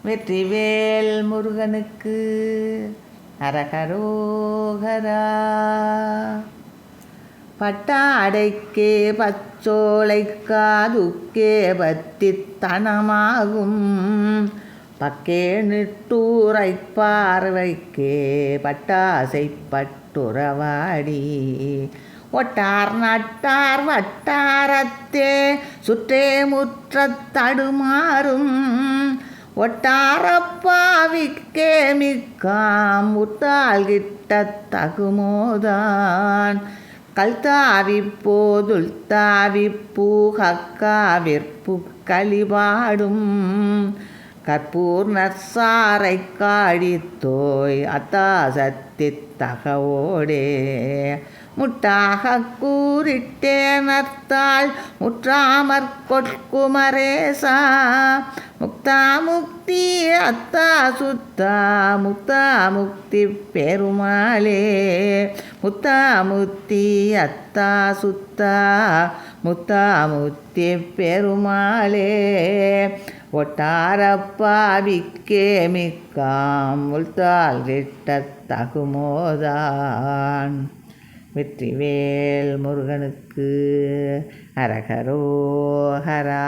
வெற்றிவேல் முருகனுக்கு அரகரோகரா. பட்டாடைக்கே பச்சோலைக்காதுக்கே பத்தித்தனமாகும் பக்கே நிட்டூரை பார்வைக்கே பட்டாசை பட்டுறவாடி ஒட்டார் நட்டார் வட்டாரத்தே சுற்றே முற்றத் தடுமாறும் ஒட்டாரப்பாவிக்கே மிக்காம் முட்டாள் கிட்ட தகுமோதான் கல்தாவி போதுல் தாவி பூகக்காவிற்பு களிபாடும் கற்பூர் நற்சாரை காழித்தோய் அத்தாசத்தி தகவோடே முட்டாக கூறிட்டே நர்த்தாள் முற்றாமற் கொட்குமரேசா முக்தா முக்தி அத்தா சுத்தா முக்தா முக்தி பெருமாளே முத்தா முக்தி அத்தா சுத்தா முத்தா முக்தி பெருமாளே ஒட்டாரப்பாவிக்கே மிக்காம் உள்தால் கிட்ட தகுமோதான். வெற்றிவேல் முருகனுக்கு அரகரோகரா.